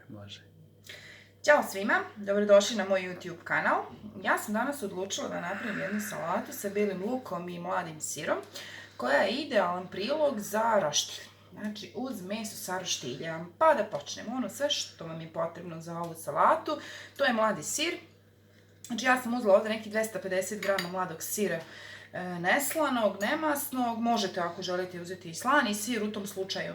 Može. Ćao svima, dobrodošli na moj YouTube kanal. Ja sam danas odlučila da napravim jednu salatu sa bijelim lukom i mladim sirom, koja je idealan prilog za roštilj. Znači uz meso sa roštilja. Pa da počnemo. Ono sve što vam je potrebno za ovu salatu, to je mladi sir. Znači ja sam uzela ovdje neki 250 grama mladog sira neslanog, nemasnog. Možete ako želite uzeti i slani sir, u tom slučaju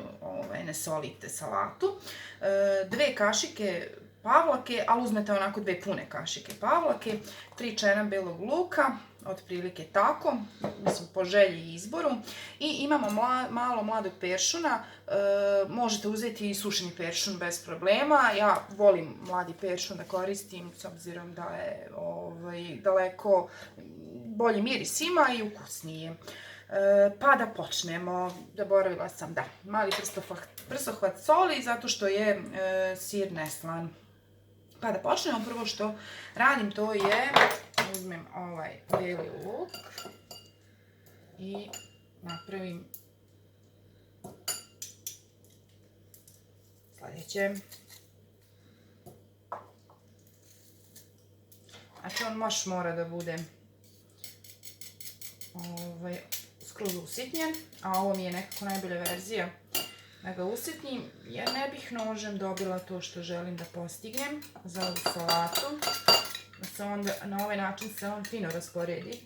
ne solite salatu. 2 kašike pavlake, ali uzmete onako 2 pune kašike pavlake, 3 čera belog luka, otprilike tako, mislim po želji i izboru. I imamo malo mladog peršuna, možete uzeti i sušeni peršun bez problema. Ja volim mladi peršun da koristim s obzirom da je daleko bolji miris ima i ukusnije. Pa da počnemo. Zaboravila sam, da, mali prstohvat soli zato što je sir neslan. Pa da počnemo, prvo što radim to je uzmem ovaj bijeli luk i napravim sljedeće. Znači on baš mora da bude skroz usitnjen, a ovo mi je nekako najbolja verzija da ga usitnim, jer ne bih nožem dobila to što želim da postignem za ovu salatu. Da se onda na ovaj način se on fino rasporedi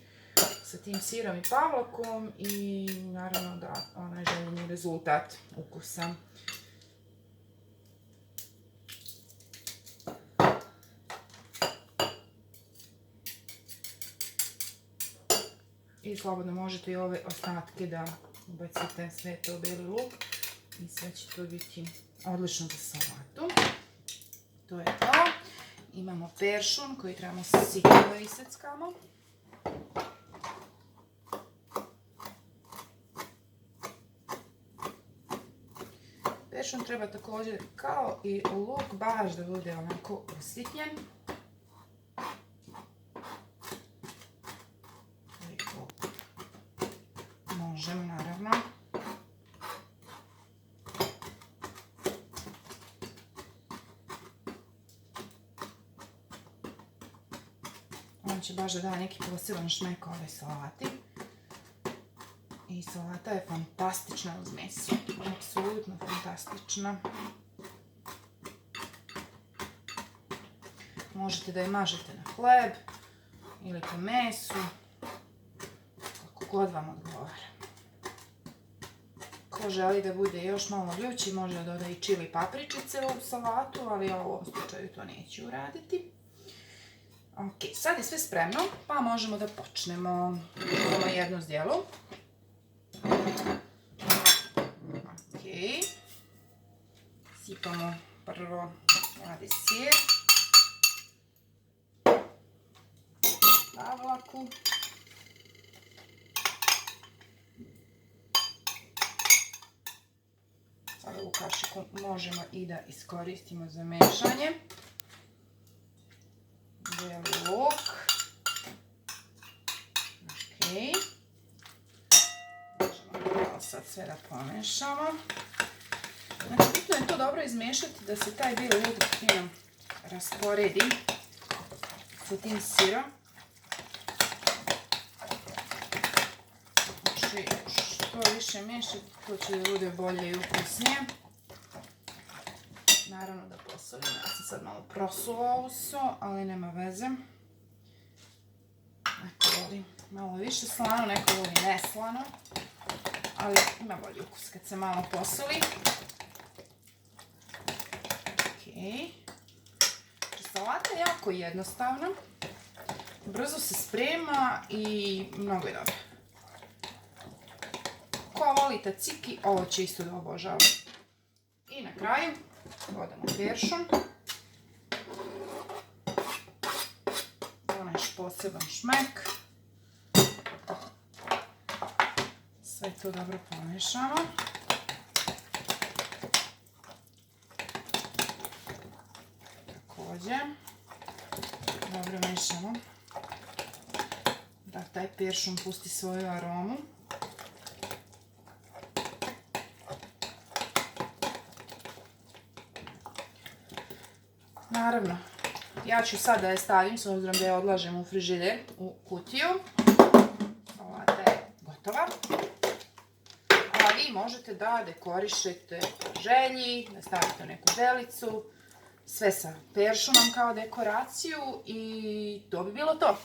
sa tim sirom i pavlakom i naravno da onaj željeni rezultat ukusa. I slobodno možete i ove ostatke da ubacite sve to u bijeli luk i sve će to biti odlično za salatu. To je to. Imamo peršun koji trebamo sitno da iseckamo. Peršun treba također kao i luk baš da bude onako usitnjen. Možemo naravno. On će baš da da neki poseban šmek ovoj salati. I salata je fantastična uz meso. Apsolutno fantastična. Možete da je mažete na hleb ili po mesu. Kako god vam odgovara. Ko želi da bude još malo ljući, može da doda i čili papričice u salatu, ali u ovom slučaju to neću uraditi. Ok, sad je sve spremno, pa možemo da počnemo. Imamo jednu zdjelu. Ok. Sipamo prvo mladi sir. Pavlaku. Sada ovu kašiku možemo i da iskoristimo za mešanje. Bijeli luk. Ok. Možemo sad sve da pomešamo. Znači, bitno je to dobro izmešati da se taj bijeli luk fino rasporedi sa tim sirom. Znači, što više mešati, to će da bude bolje i ukusnije. Naravno da posolim, ja sam sad malo prosula ovu so, ali nema veze. Neko voli malo više slano, neko voli neslano, ali ima bolji ukus kad se malo posoli. Ok. Salata je jako jednostavna, brzo se sprema i mnogo je dobra. Ko voli tzatziki, ovo će isto da obožava. I na kraju dodamo peršun. Naš poseban šmek. Sve to dobro pomešamo. Također dobro mešamo da taj peršun pusti svoju aromu. Naravno, ja ću sad da je stavim, s obzirom da je odlažem u frižider, u kutiju. Salata je gotova. A vi možete da dekorišete po želji, da stavite neku zelicu, sve sa peršunom kao dekoraciju i to bi bilo to.